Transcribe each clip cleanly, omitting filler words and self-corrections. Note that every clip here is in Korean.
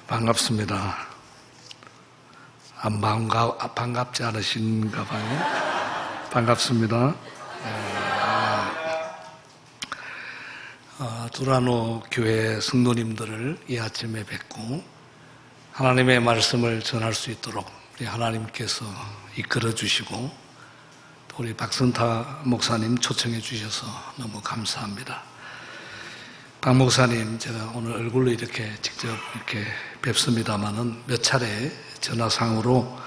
반갑습니다. 반갑지 않으신가 봐요. 반갑습니다. 두라노 교회 성도님들을 이 아침에 뵙고 하나님의 말씀을 전할 수 있도록 우리 하나님께서 이끌어 주시고 또 우리 박선타 목사님 초청해 주셔서 너무 감사합니다. 박 목사님, 제가 오늘 얼굴로 이렇게 직접 이렇게 뵙습니다만은 몇 차례 전화상으로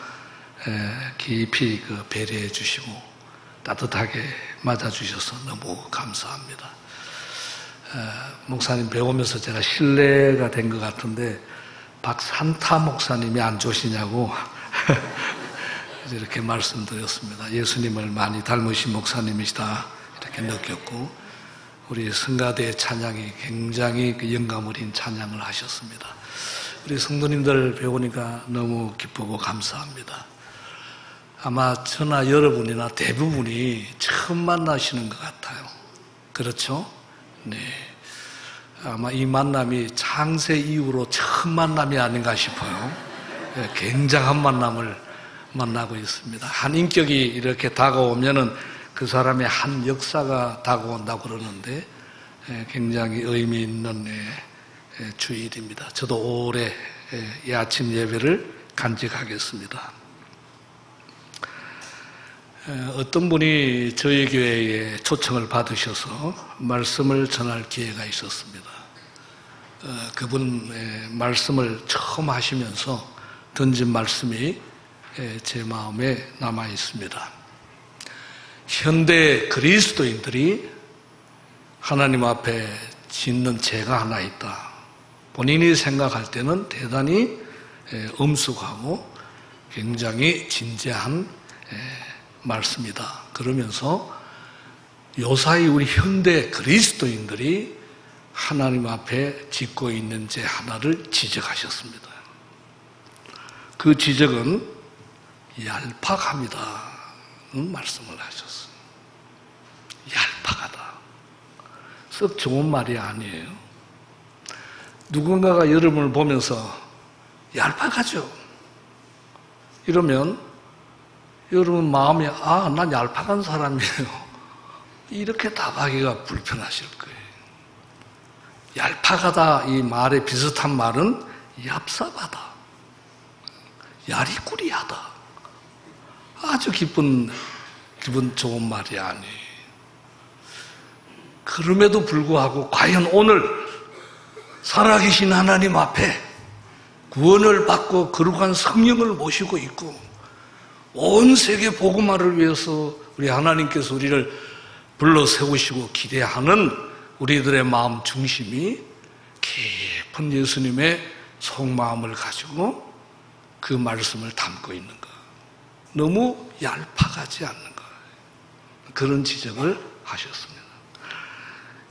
깊이 배려해 주시고 따뜻하게 맞아주셔서 너무 감사합니다. 목사님 배우면서 제가 신뢰가 된 것 같은데 박산타 목사님이 안 좋으시냐고 이렇게 말씀드렸습니다. 예수님을 많이 닮으신 목사님이시다 이렇게 느꼈고 우리 성가대 찬양이 굉장히 영감 어린 찬양을 하셨습니다. 우리 성도님들 배우니까 너무 기쁘고 감사합니다. 아마 저나 여러분이나 대부분이 처음 만나시는 것 같아요. 그렇죠? 네. 아마 이 만남이 창세 이후로 처음 만남이 아닌가 싶어요. 굉장한 만남을 만나고 있습니다. 한 인격이 이렇게 다가오면은 그 사람의 한 역사가 다가온다고 그러는데 굉장히 의미 있는 주일입니다. 저도 올해 이 아침 예배를 간직하겠습니다. 어떤 분이 저희 교회에 초청을 받으셔서 말씀을 전할 기회가 있었습니다. 그분 말씀을 처음 하시면서 던진 말씀이 제 마음에 남아 있습니다. 현대 그리스도인들이 하나님 앞에 짓는 죄가 하나 있다. 본인이 생각할 때는 대단히 엄숙하고 굉장히 진지한 말씀이다. 그러면서 요사이 우리 현대 그리스도인들이 하나님 앞에 짓고 있는 죄 하나를 지적하셨습니다. 그 지적은 얄팍합니다. 말씀을 하셨어요. 얄팍하다. 썩 좋은 말이 아니에요. 누군가가 여러분을 보면서 얄팍하죠? 이러면 여러분 마음이 난 얄팍한 사람이에요. 이렇게 답하기가 불편하실 거예요. 얄팍하다 이 말에 비슷한 말은 얍삽하다. 야리꾸리하다. 아주 기분 좋은 말이 아니에요. 그럼에도 불구하고 과연 오늘 살아계신 하나님 앞에 구원을 받고 거룩한 성령을 모시고 있고 온 세계 복음화를 위해서 우리 하나님께서 우리를 불러 세우시고 기대하는 우리들의 마음 중심이 깊은 예수님의 속마음을 가지고 그 말씀을 담고 있는가. 너무 얄팍하지 않는가. 그런 지적을 하셨습니다.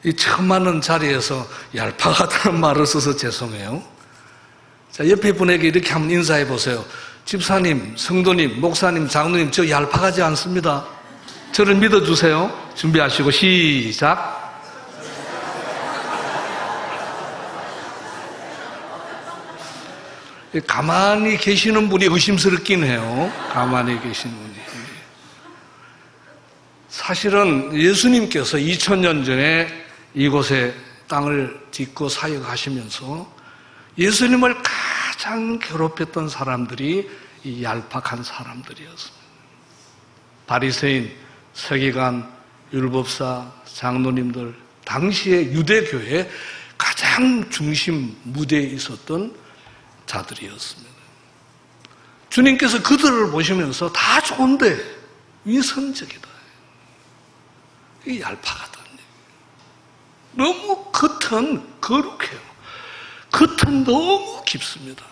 이 처음 만난 자리에서 얄팍하다는 말을 써서 죄송해요. 자, 옆에 분에게 이렇게 한번 인사해 보세요. 집사님, 성도님, 목사님, 장로님, 저 얄팍하지 않습니다. 저를 믿어주세요. 준비하시고 시작. 가만히 계시는 분이 의심스럽긴 해요. 가만히 계시는 분이. 사실은 예수님께서 2000년 전에 이곳에 땅을 짓고 사역하시면서 예수님을 가장 괴롭혔던 사람들이 이 얄팍한 사람들이었습니다. 바리새인, 서기관, 율법사, 장로님들, 당시의 유대교회 가장 중심 무대에 있었던 자들이었습니다. 주님께서 그들을 보시면서 다 좋은데 위선적이다. 이게 얄팍하다. 너무 겉은 거룩해요. 겉은 너무 깊습니다.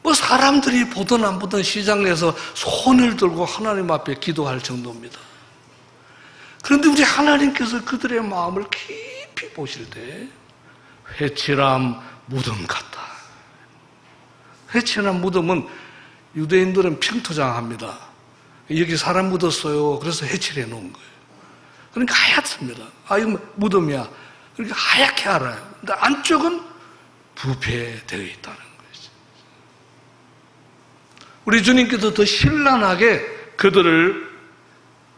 뭐 사람들이 보든 안 보든 시장 내에서 손을 들고 하나님 앞에 기도할 정도입니다. 그런데 우리 하나님께서 그들의 마음을 깊이 보실 때 회칠함 무덤 같다. 회칠한 무덤은 유대인들은 평토장합니다. 여기 사람 묻었어요. 그래서 해칠해 놓은 거예요. 그러니까 하얗습니다. 이거 무덤이야. 그러니까 하얗게 알아요. 근데 안쪽은 부패되어 있다는 거예요. 우리 주님께서 더 신랄하게 그들을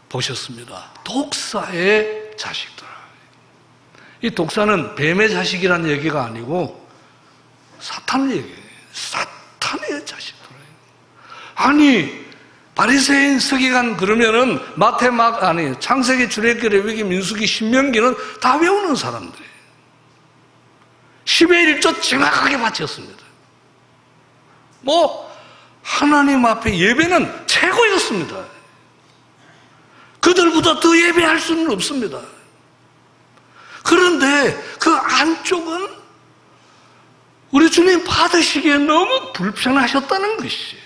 보셨습니다. 독사의 자식들. 이 독사는 뱀의 자식이라는 얘기가 아니고 사탄의 얘기예요. 사탄의 자식들. 아니, 바리새인, 서기관 그러면은 창세기, 출애굽기, 레위기, 민수기, 신명기는 다 외우는 사람들이에요. 10의 1조 정확하게 바쳤습니다. 하나님 앞에 예배는 최고였습니다. 그들보다 더 예배할 수는 없습니다. 그런데 그 안쪽은 우리 주님 받으시기에 너무 불편하셨다는 것이.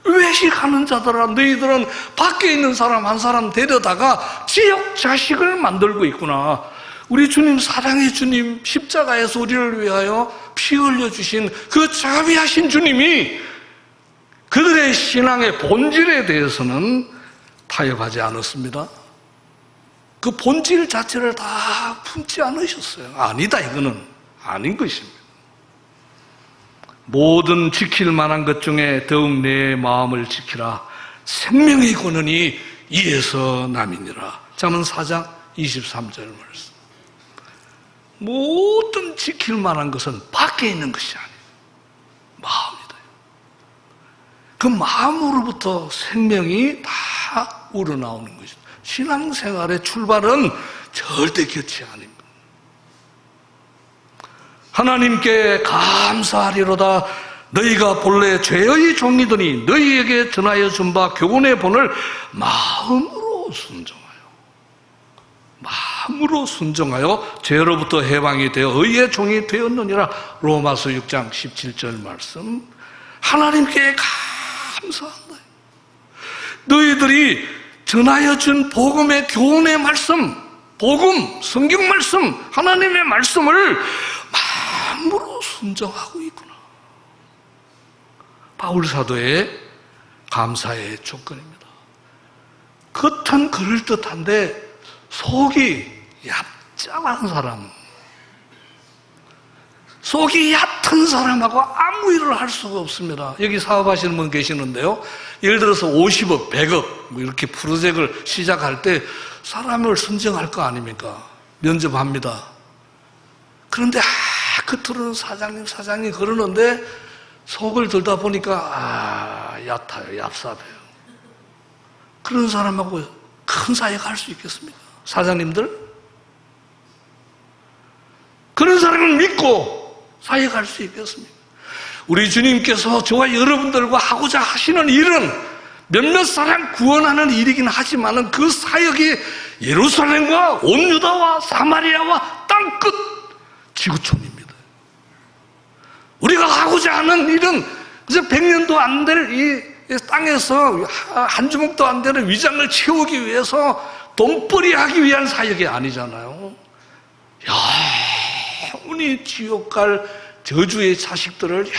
외식하는 자들아, 너희들은 밖에 있는 사람 한 사람 데려다가 지역 자식을 만들고 있구나. 우리 주님, 사랑의 주님, 십자가에서 우리를 위하여 피 흘려주신 그 자비하신 주님이 그들의 신앙의 본질에 대해서는 타협하지 않았습니다. 그 본질 자체를 다 품지 않으셨어요. 아니다, 이거는 아닌 것입니다. 모든 지킬 만한 것 중에 더욱 내 마음을 지키라. 생명의 권능이 이에서 남이니라. 잠언 4장 23절 말씀. 모든 지킬 만한 것은 밖에 있는 것이 아니에요. 마음이다. 그 마음으로부터 생명이 다 우러나오는 것입니다. 신앙생활의 출발은 절대 곁이 아닙니다. 하나님께 감사하리로다. 너희가 본래 죄의 종이더니 너희에게 전하여 준 바 교훈의 본을 마음으로 순종하여 죄로부터 해방이 되어 의의 종이 되었느니라. 로마서 6장 17절 말씀. 하나님께 감사한다. 너희들이 전하여 준 복음의 교훈의 말씀, 복음, 성경 말씀, 하나님의 말씀을 마음으로 순종하고 있구나. 바울 사도의 감사의 조건입니다. 겉은 그럴듯한데 속이 얕잡한 사람, 속이 얕은 사람하고 아무 일을 할 수가 없습니다. 여기 사업하시는 분 계시는데요, 예를 들어서 50억, 100억 이렇게 프로젝트를 시작할 때 사람을 선정할 거 아닙니까? 면접합니다. 그런데 겉으로는 사장님 그러는데 속을 들다 보니까 얕아요, 얍삽해요. 그런 사람하고 큰 사회가 할 수 있겠습니까? 사장님들? 그런 사람을 믿고 사회가 할 수 있겠습니까? 우리 주님께서 저와 여러분들과 하고자 하시는 일은 몇몇 사람 구원하는 일이긴 하지만 그 사역이 예루살렘과 온 유다와 사마리아와 땅끝 지구촌입니다. 우리가 하고자 하는 일은 그저 100년도 안 될 이 땅에서 한 주먹도 안 되는 위장을 채우기 위해서 돈벌이 하기 위한 사역이 아니잖아요. 영원히 지옥 갈 저주의 자식들을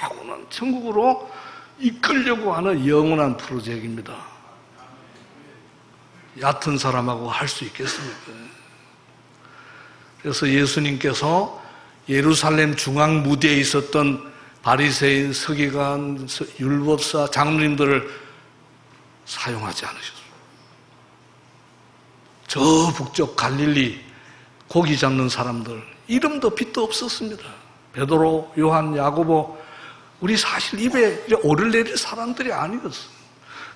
영원한 천국으로 이끌려고 하는 영원한 프로젝트입니다. 얕은 사람하고 할 수 있겠습니까? 그래서 예수님께서 예루살렘 중앙 무대에 있었던 바리새인, 서기관, 율법사, 장로님들을 사용하지 않으셨어요. 저 북쪽 갈릴리 고기 잡는 사람들, 이름도 빛도 없었습니다. 베드로, 요한, 야고보, 우리 사실 입에 오를 내릴 사람들이 아니었어요.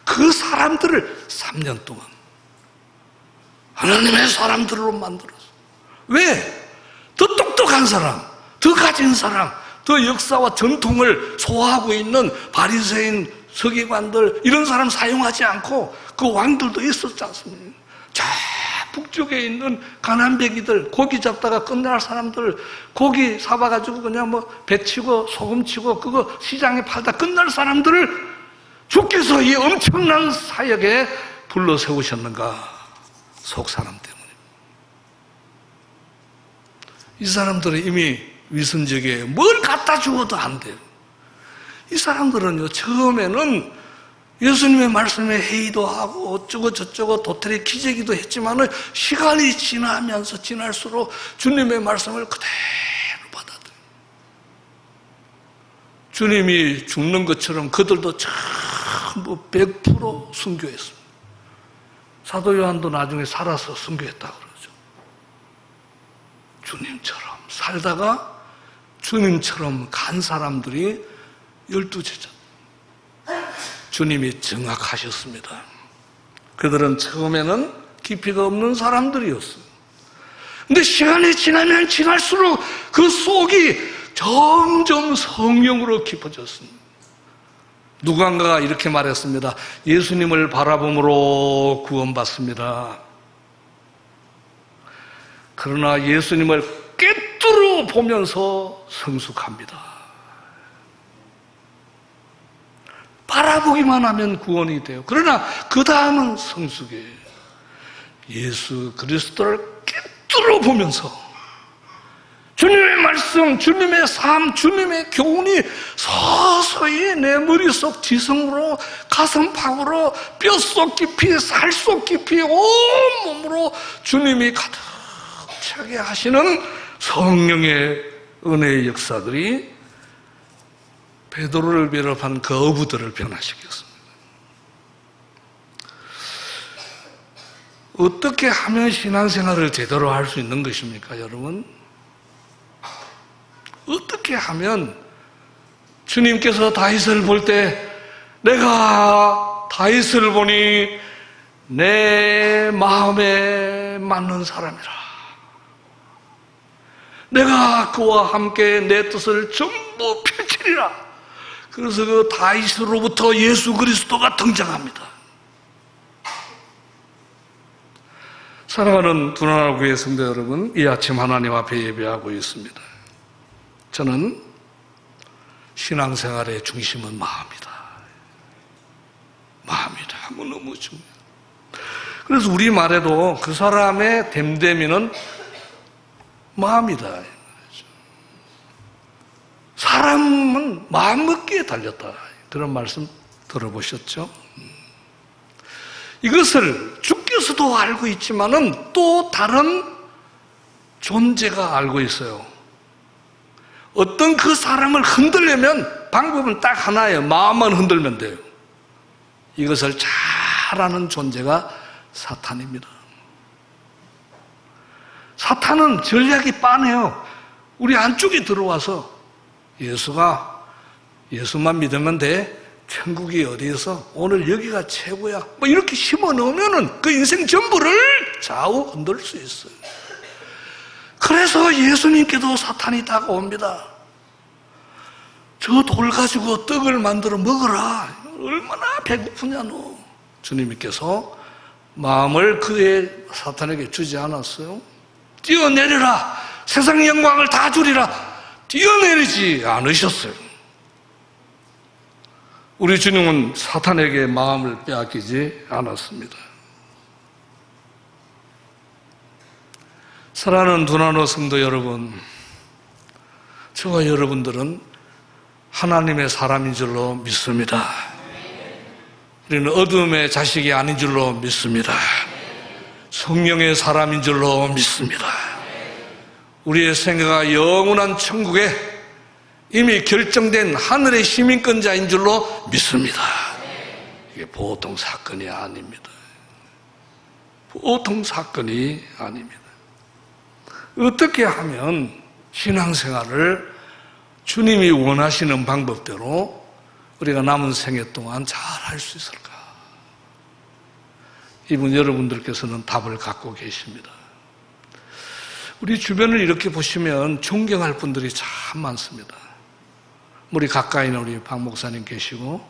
그 사람들을 3년 동안 하나님의 사람들로 만들었어요. 왜? 더 똑똑한 사람, 더 가진 사람, 더 역사와 전통을 소화하고 있는 바리새인, 서기관들 이런 사람 사용하지 않고 그 왕들도 있었지 않습니까? 저 북쪽에 있는 가난뱅이들, 고기 잡다가 끝날 사람들, 고기 사봐가지고 그냥 배 치고 소금 치고 그거 시장에 팔다 끝날 사람들을 주께서 이 엄청난 사역에 불러 세우셨는가? 속 사람 때문에. 이 사람들은 이미 위선적이에요. 뭘 갖다 주어도 안 돼요. 이 사람들은요, 처음에는 예수님의 말씀에 회의도 하고 어쩌고 저쩌고 도토리 기재기도 했지만은 시간이 지나면서 지날수록 주님의 말씀을 그대로 받아들여요. 주님이 죽는 것처럼 그들도 전부 100% 순교했습니다. 사도 요한도 나중에 살아서 순교했다고 그러죠. 주님처럼 살다가 주님처럼 간 사람들이 12제자. 주님이 정확하셨습니다. 그들은 처음에는 깊이가 없는 사람들이었어요. 근데 시간이 지나면 지날수록 그 속이 점점 성령으로 깊어졌습니다. 누군가가 이렇게 말했습니다. 예수님을 바라봄으로 구원받습니다. 그러나 예수님을 꿰뚫어 보면서 성숙합니다. 바라보기만 하면 구원이 돼요. 그러나 그 다음은 성숙이에요. 예수 그리스도를 꿰뚫어 보면서 주님의 말씀, 주님의 삶, 주님의 교훈이 서서히 내 머릿속 지성으로, 가슴팍으로, 뼛속 깊이, 살속 깊이, 온몸으로 주님이 가득 차게 하시는 성령의 은혜의 역사들이 베드로를 비롯한 그 어부들을 변화시켰습니다. 어떻게 하면 신앙생활을 제대로 할 수 있는 것입니까, 여러분? 어떻게 하면 주님께서 다윗을 볼 때 내가 다윗을 보니 내 마음에 맞는 사람이라. 내가 그와 함께 내 뜻을 전부 펼치리라. 그래서 그 다윗으로부터 예수 그리스도가 등장합니다. 사랑하는 두나라 교회 성도 여러분, 이 아침 하나님 앞에 예배하고 있습니다. 저는 신앙생활의 중심은 마음이다. 마음이다 하면 너무 중요해요. 그래서 우리 말에도 그 사람의 됨됨이는 마음이다. 사람은 마음 먹기에 달렸다. 그런 말씀 들어보셨죠? 이것을 주께서도 알고 있지만은 또 다른 존재가 알고 있어요. 어떤 그 사람을 흔들려면 방법은 딱 하나예요. 마음만 흔들면 돼요. 이것을 잘 아는 존재가 사탄입니다. 사탄은 전략이 빤해요. 우리 안쪽에 들어와서 예수만 믿으면 돼. 천국이 어디에서 오늘 여기가 최고야. 뭐 이렇게 심어 넣으면은 그 인생 전부를 좌우 흔들 수 있어요. 그래서 예수님께도 사탄이 다가옵니다. 저 돌 가지고 떡을 만들어 먹어라. 얼마나 배고프냐 너. 주님께서 마음을 그의 사탄에게 주지 않았어요. 뛰어내리라. 세상 영광을 다 주리라. 뛰어내리지 않으셨어요. 우리 주님은 사탄에게 마음을 빼앗기지 않았습니다. 사랑하는 두나노 성도 여러분, 저와 여러분들은 하나님의 사람인 줄로 믿습니다. 우리는 어둠의 자식이 아닌 줄로 믿습니다. 성령의 사람인 줄로 믿습니다. 우리의 생애가 영원한 천국에 이미 결정된 하늘의 시민권자인 줄로 믿습니다. 이게 보통 사건이 아닙니다. 보통 사건이 아닙니다. 어떻게 하면 신앙생활을 주님이 원하시는 방법대로 우리가 남은 생애 동안 잘 할 수 있을까? 이분 여러분들께서는 답을 갖고 계십니다. 우리 주변을 이렇게 보시면 존경할 분들이 참 많습니다. 우리 가까이는 우리 박 목사님 계시고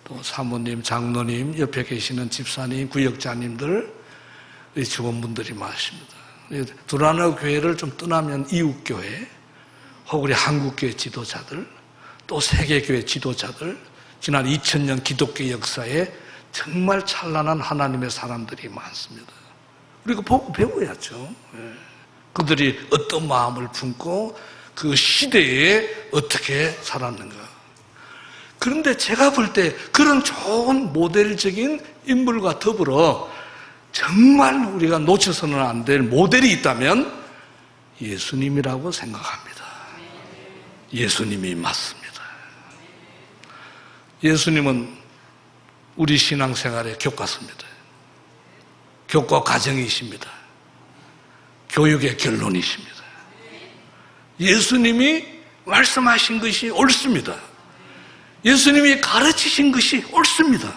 또 사모님, 장로님, 옆에 계시는 집사님, 구역자님들, 직원분들이 많으십니다. 두라노 교회를 좀 떠나면 이웃교회, 혹은 우리 한국교회 지도자들, 또 세계교회 지도자들, 지난 2000년 기독교 역사에 정말 찬란한 하나님의 사람들이 많습니다. 우리가 보고 배워야죠. 그들이 어떤 마음을 품고 그 시대에 어떻게 살았는가. 그런데 제가 볼 때 그런 좋은 모델적인 인물과 더불어 정말 우리가 놓쳐서는 안 될 모델이 있다면 예수님이라고 생각합니다. 예수님이 맞습니다. 예수님은 우리 신앙생활의 교과서입니다. 교과 과정이십니다. 교육의 결론이십니다. 예수님이 말씀하신 것이 옳습니다. 예수님이 가르치신 것이 옳습니다.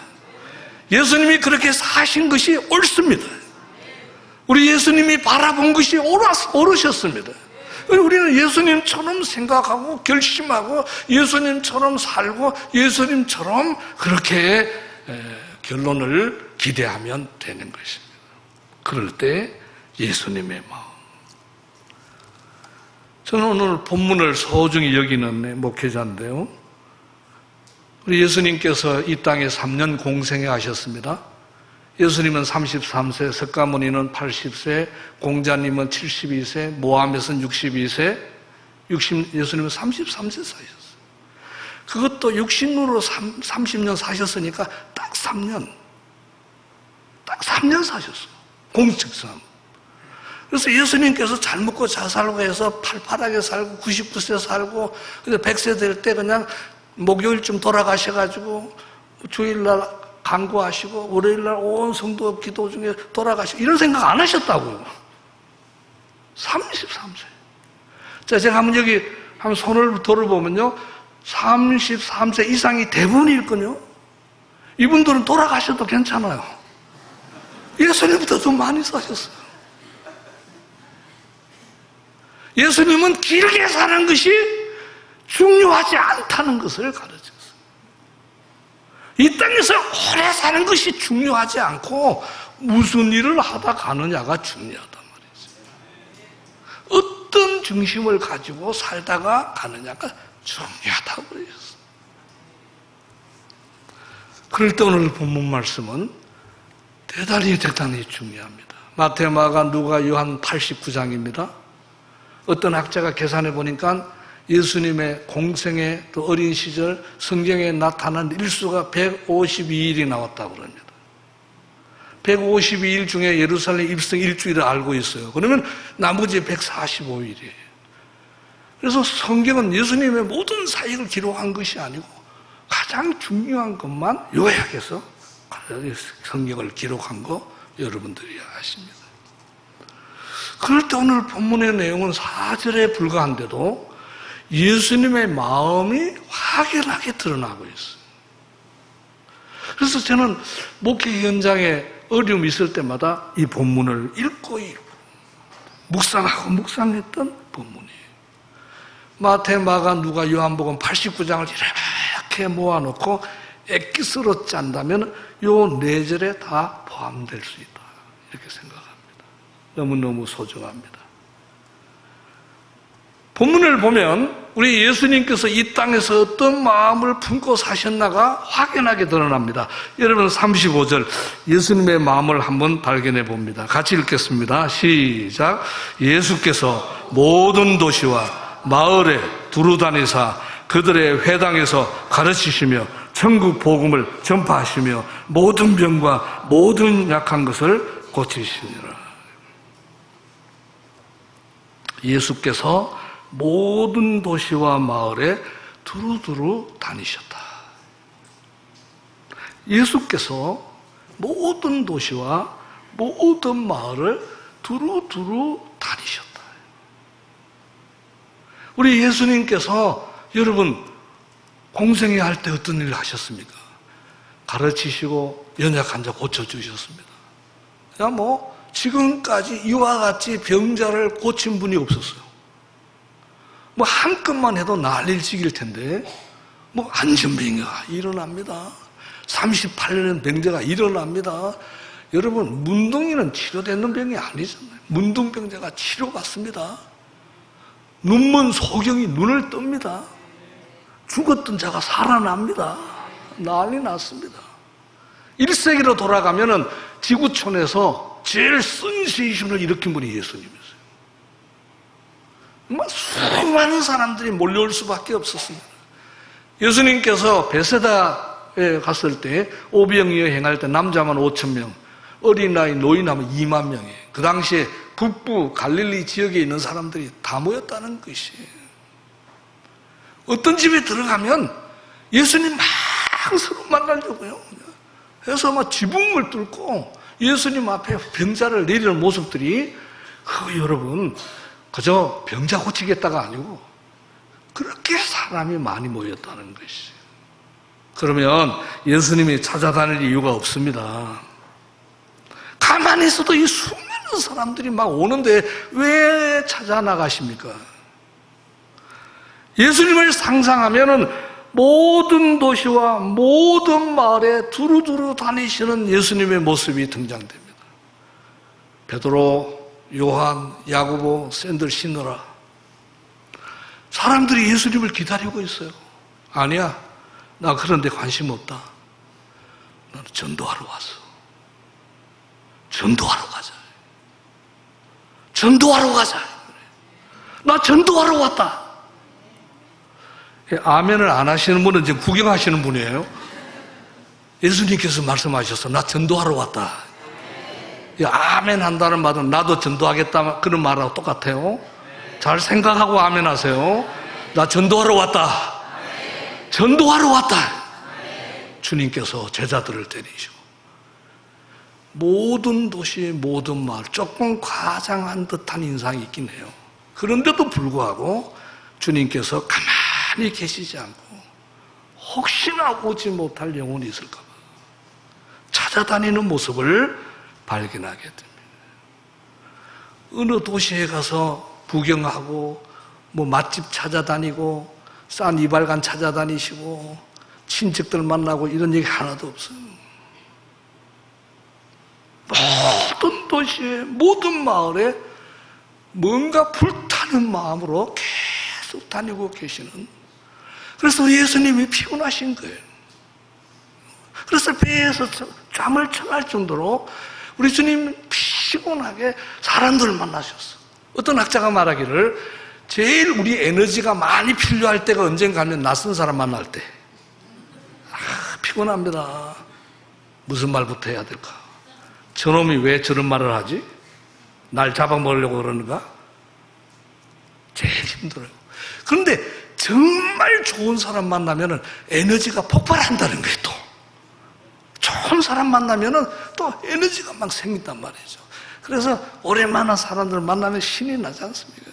예수님이 그렇게 사신 것이 옳습니다. 우리 예수님이 바라본 것이 옳으셨습니다. 우리는 예수님처럼 생각하고 결심하고 예수님처럼 살고 예수님처럼 그렇게 결론을 기대하면 되는 것입니다. 그럴 때 예수님의 마음. 저는 오늘 본문을 소중히 여기는 목회자인데요. 우리 예수님께서 이 땅에 3년 공생애 하셨습니다. 예수님은 33세, 석가모니는 80세, 공자님은 72세, 모하멧은 62세, 예수님은 33세 사셨어요. 그것도 육신으로 30년 사셨으니까 딱 3년 사셨어요. 공식상. 그래서 예수님께서 잘 먹고 잘 살고 해서 팔팔하게 살고 99세 살고 100세 될 때 그냥 목요일쯤 돌아가셔가지고 주일날 간구하시고 월요일날 온 성도 기도 중에 돌아가시고 이런 생각 안 하셨다고요. 33세. 자, 제가 한번 여기 한번 손을 들어보면요. 33세 이상이 대부분일거든요. 이분들은 돌아가셔도 괜찮아요. 예수님보다 더 많이 사셨어요. 예수님은 길게 사는 것이 중요하지 않다는 것을 가르쳤어요. 이 땅에서 오래 사는 것이 중요하지 않고 무슨 일을 하다 가느냐가 중요하단 말이죠. 어떤 중심을 가지고 살다가 가느냐가 중요하다고 그랬어요. 그럴 때 오늘 본문 말씀은 대단히 중요합니다. 마태, 마가, 누가, 요한 89장입니다. 어떤 학자가 계산해 보니까 예수님의 공생애 또 어린 시절 성경에 나타난 일수가 152일이 나왔다고 합니다. 152일 중에 예루살렘 입성 일주일을 알고 있어요. 그러면 나머지 145일이에요. 그래서 성경은 예수님의 모든 사역을 기록한 것이 아니고 가장 중요한 것만 요약해서 성경을 기록한 거 여러분들이 아십니다. 그럴 때 오늘 본문의 내용은 4절에 불과한데도 예수님의 마음이 확연하게 드러나고 있어요. 그래서 저는 목회 현장에 어려움이 있을 때마다 이 본문을 읽고 묵상하고 묵상했던 본문이에요. 마태, 마가, 누가, 요한복음 89장을 이렇게 모아놓고 엑기스로 짠다면 요 4절에 다 포함될 수 있다. 이렇게 생각합니다. 너무너무 소중합니다. 본문을 보면 우리 예수님께서 이 땅에서 어떤 마음을 품고 사셨나가 확연하게 드러납니다. 여러분 35절 예수님의 마음을 한번 발견해 봅니다. 같이 읽겠습니다. 시작. 예수께서 모든 도시와 마을에 두루다니사 그들의 회당에서 가르치시며 천국 복음을 전파하시며 모든 병과 모든 약한 것을 고치시니라. 예수께서 모든 도시와 마을에 두루두루 다니셨다. 예수께서 모든 도시와 모든 마을을 두루두루 다니셨다. 우리 예수님께서 여러분 공생애 할 때 어떤 일을 하셨습니까? 가르치시고 연약한 자 고쳐주셨습니다. 지금까지 이와 같이 병자를 고친 분이 없었어요. 한 건만 해도 난리지길 텐데 안전병자가 일어납니다. 38년 병자가 일어납니다. 여러분 문둥이는 치료되는 병이 아니잖아요. 문둥병자가 치료받습니다. 눈먼 소경이 눈을 뜹니다. 죽었던 자가 살아납니다. 난리 났습니다. 1세기로 돌아가면은 지구촌에서 제일 센세이션을 일으킨 분이 예수님이었어요. 수많은 사람들이 몰려올 수밖에 없었습니다. 예수님께서 베세다에 갔을 때 오병이어 행할 때 남자만 5,000명, 어린아이 노인하면 2만 명이에요. 그 당시에 북부 갈릴리 지역에 있는 사람들이 다 모였다는 것이에요. 어떤 집에 들어가면 예수님 서로 만나려고요. 그래서 막 지붕을 뚫고 예수님 앞에 병자를 내리는 모습들이 여러분 그저 병자 고치겠다가 아니고 그렇게 사람이 많이 모였다는 것이. 그러면 예수님이 찾아다닐 이유가 없습니다. 가만히 있어도 이 수많은 사람들이 막 오는데 왜 찾아 나가십니까? 예수님을 상상하면은 모든 도시와 모든 마을에 두루두루 다니시는 예수님의 모습이 등장됩니다. 베드로, 요한, 야고보, 샌들 신느라 사람들이 예수님을 기다리고 있어요. 아니야, 나 그런 데 관심 없다. 나는 전도하러 왔어. 전도하러 가자. 전도하러 가자. 나 전도하러 왔다. 아멘을 안 하시는 분은 지금 구경하시는 분이에요. 예수님께서 말씀하셨어. 나 전도하러 왔다. 아멘 한다는 말은 나도 전도하겠다 그런 말하고 똑같아요. 잘 생각하고 아멘 하세요. 나 전도하러 왔다. 전도하러 왔다. 주님께서 제자들을 데리시고 모든 도시 모든 마을, 조금 과장한 듯한 인상이 있긴 해요. 그런데도 불구하고 주님께서 가만히 계시지 않고 혹시나 오지 못할 영혼이 있을까 봐 찾아다니는 모습을 발견하게 됩니다. 어느 도시에 가서 구경하고 맛집 찾아다니고 싼 이발관 찾아다니시고 친척들 만나고 이런 얘기 하나도 없어요. 모든 도시에 모든 마을에 뭔가 불타는 마음으로 계속 다니고 계시는, 그래서 예수님이 피곤하신 거예요. 그래서 배에서 잠을 청할 정도로 우리 주님 피곤하게 사람들을 만나셨어. 어떤 학자가 말하기를 제일 우리 에너지가 많이 필요할 때가 언젠가 하면 낯선 사람 만날 때. 피곤합니다. 무슨 말부터 해야 될까? 저놈이 왜 저런 말을 하지? 날 잡아먹으려고 그러는가? 제일 힘들어요. 그런데 정말 좋은 사람 만나면 에너지가 폭발한다는 거예요. 또 좋은 사람 만나면 또 에너지가 막 생긴단 말이죠. 그래서 오랜만에 사람들 만나면 신이 나지 않습니까?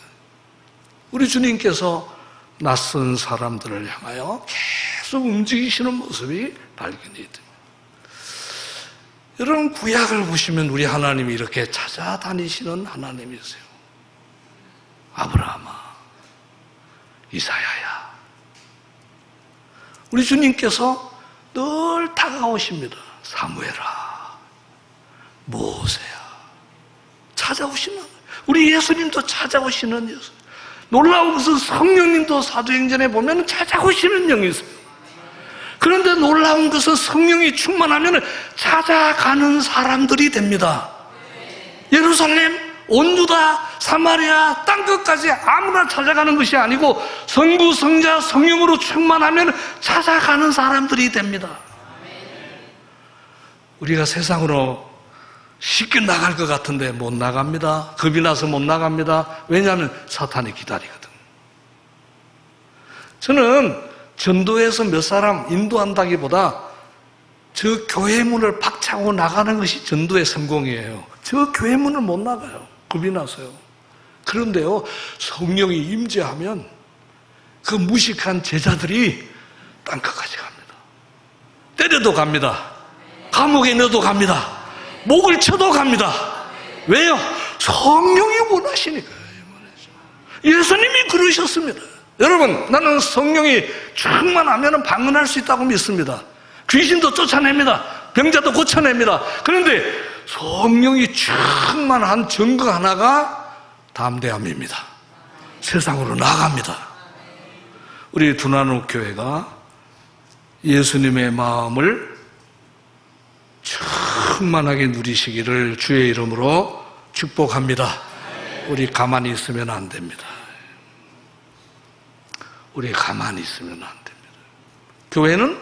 우리 주님께서 낯선 사람들을 향하여 계속 움직이시는 모습이 발견이 됩니다. 여러분, 구약을 보시면 우리 하나님이 이렇게 찾아다니시는 하나님이세요. 아브라함아, 이사야야. 우리 주님께서 늘 다가오십니다. 사무엘아, 모세야. 찾아오시는, 우리 예수님도 찾아오시는 예수. 놀라운 것은 성령님도 사도행전에 보면 찾아오시는 영이 있어요. 그런데 놀라운 것은 성령이 충만하면 찾아가는 사람들이 됩니다. 예루살렘, 온 유다, 사마리아, 땅끝까지 아무나 찾아가는 것이 아니고 성부, 성자, 성령으로 충만하면 찾아가는 사람들이 됩니다. 우리가 세상으로 쉽게 나갈 것 같은데 못 나갑니다. 겁이 나서 못 나갑니다. 왜냐하면 사탄이 기다리거든. 저는 전도에서 몇 사람 인도한다기보다 저 교회 문을 박차고 나가는 것이 전도의 성공이에요. 저 교회 문을 못 나가요. 겁이 나서요. 그런데요, 성령이 임재하면 그 무식한 제자들이 땅끝까지 갑니다. 때려도 갑니다. 감옥에 넣어도 갑니다. 목을 쳐도 갑니다. 왜요? 성령이 원하시니까요. 예수님이 그러셨습니다. 여러분, 나는 성령이 충만하면 방문할 수 있다고 믿습니다. 귀신도 쫓아냅니다. 병자도 고쳐냅니다. 그런데 성령이 충만한 증거 하나가 담대함입니다. 세상으로 나갑니다. 우리 두나누 교회가 예수님의 마음을 충만하게 누리시기를 주의 이름으로 축복합니다. 우리 가만히 있으면 안 됩니다. 우리 가만히 있으면 안 됩니다. 교회는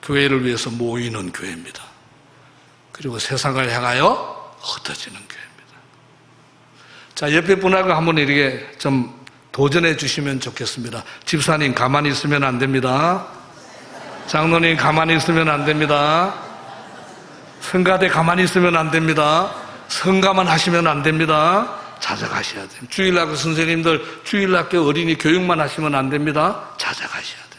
교회를 위해서 모이는 교회입니다. 그리고 세상을 향하여 흩어지는 교회입니다. 자, 옆에 분하고 한번 이렇게 좀 도전해 주시면 좋겠습니다. 집사님, 가만히 있으면 안 됩니다. 장로님 가만히 있으면 안 됩니다. 성가대 가만히 있으면 안 됩니다. 성가만 하시면 안 됩니다. 찾아가셔야 됩니다. 주일학교 선생님들 주일학교 어린이 교육만 하시면 안 됩니다. 찾아가셔야 됩니다.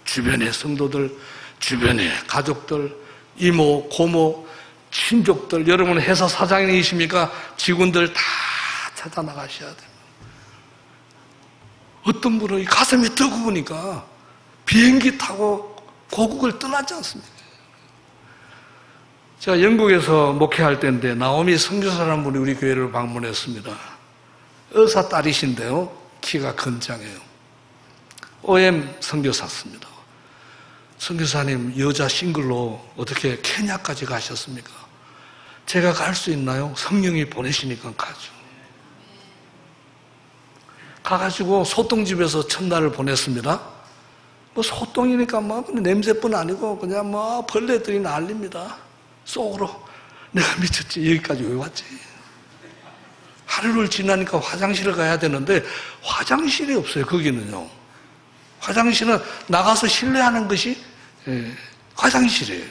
주변의 성도들, 주변의 가족들, 이모, 고모, 친족들, 여러분 회사 사장님이십니까? 직원들 다 찾아 나가셔야 됩니다. 어떤 분은 가슴이 뜨거우니까 비행기 타고 고국을 떠나지 않습니까? 제가 영국에서 목회할 때인데 나오미 선교사라는 분이 우리 교회를 방문했습니다. 의사 딸이신데요. 키가 건장해요. OM 선교사였습니다. 선교사님 여자 싱글로 어떻게 케냐까지 가셨습니까? 제가 갈 수 있나요? 성령이 보내시니까 가죠. 가가지고 소똥집에서 첫날을 보냈습니다. 뭐 소똥이니까 뭐 냄새뿐 아니고 그냥 뭐 벌레들이 난립니다. 속으로 내가 미쳤지. 여기까지 왜 왔지? 하루를 지나니까 화장실을 가야 되는데 화장실이 없어요. 거기는요. 화장실은 나가서 실례하는 것이 화장실이에요.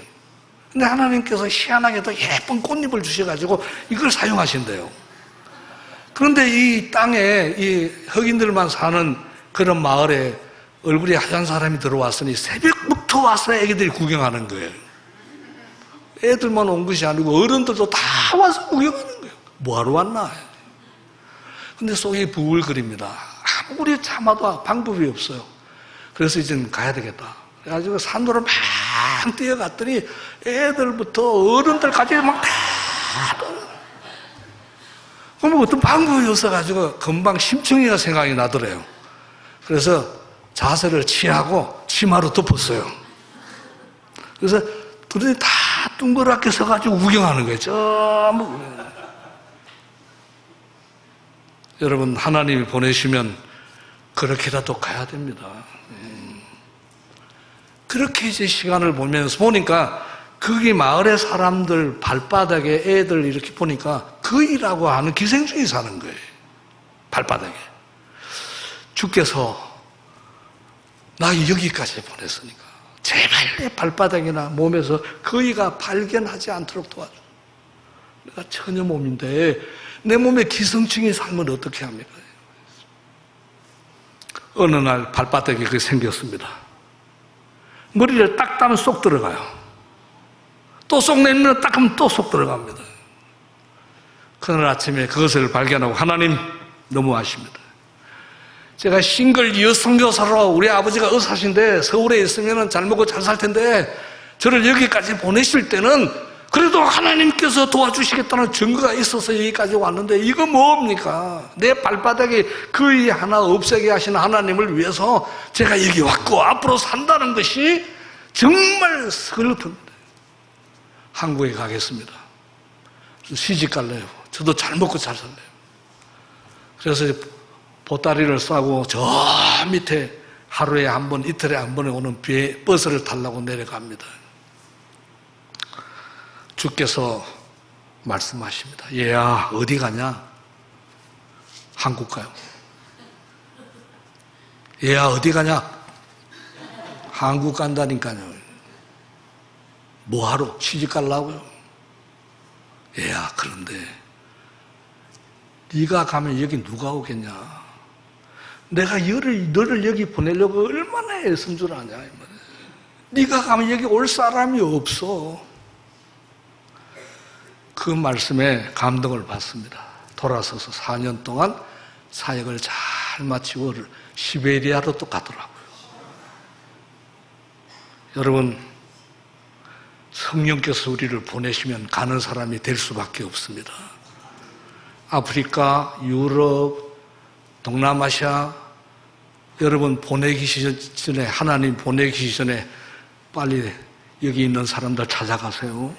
근데 하나님께서 희한하게도 예쁜 꽃잎을 주셔가지고 이걸 사용하신대요. 그런데 이 땅에 이 흑인들만 사는 그런 마을에 얼굴이 하얀 사람이 들어왔으니 새벽부터 와서 애기들이 구경하는 거예요. 애들만 온 것이 아니고 어른들도 다 와서 구경하는 거예요. 뭐하러 왔나? 근데 속이 부글거립니다. 아무리 참아도 방법이 없어요. 그래서 이제는 가야 되겠다. 그래가지고 산으로 막 뛰어갔더니 애들부터 어른들까지 막 다 그럼 어떤 방법이 없어가지고 금방 심청이가 생각이 나더래요. 그래서 자세를 취하고 치마로 덮었어요. 그래서 둘이 다 둥그랗게 서가지고 구경하는 거예요. 전부. 여러분 하나님이 보내시면 그렇게라도 가야 됩니다. 그렇게 이제 시간을 보니까 거기 마을의 사람들 발바닥에 애들 이렇게 보니까 거의라고 하는 기생충이 사는 거예요. 발바닥에. 주께서 나 여기까지 보냈으니까 제발 내 발바닥이나 몸에서 거의가 발견하지 않도록 도와줘. 내가 처녀 몸인데 내 몸에 기생충이 살면 어떻게 합니까? 어느 날 발바닥에 그게 생겼습니다. 머리를 딱 따면 쏙 들어가요. 또 쏙 내면 딱 하면 또 쏙 들어갑니다. 그날 아침에 그것을 발견하고 하나님 너무 아십니다. 제가 싱글 여성교사로 우리 아버지가 의사신데 서울에 있으면 잘 먹고 잘 살 텐데 저를 여기까지 보내실 때는 그래도 하나님께서 도와주시겠다는 증거가 있어서 여기까지 왔는데 이거 뭡니까? 내 발바닥에 거의 하나 없애게 하시는 하나님을 위해서 제가 여기 왔고 앞으로 산다는 것이 정말 서글픕니다. 한국에 가겠습니다. 시집 갈래요. 저도 잘 먹고 잘 살래요. 그래서 보따리를 싸고 저 밑에 하루에 한 번, 이틀에 한 번에 오는 버스를 타려고 내려갑니다. 주께서 말씀하십니다. 얘야, 어디 가냐? 한국 가요. 얘야, 어디 가냐? 한국 간다니까요. 뭐하러? 시집 가려고요? 얘야, 그런데 네가 가면 여기 누가 오겠냐? 내가 너를 여기 보내려고 얼마나 애쓴 줄 아냐? 네가 가면 여기 올 사람이 없어. 그 말씀에 감동을 받습니다. 돌아서서 4년 동안 사역을 잘 마치고 시베리아로 또 가더라고요. 여러분, 성령께서 우리를 보내시면 가는 사람이 될 수밖에 없습니다. 아프리카, 유럽, 동남아시아, 여러분 보내기 전에, 하나님 보내기 전에 빨리 여기 있는 사람들 찾아가세요.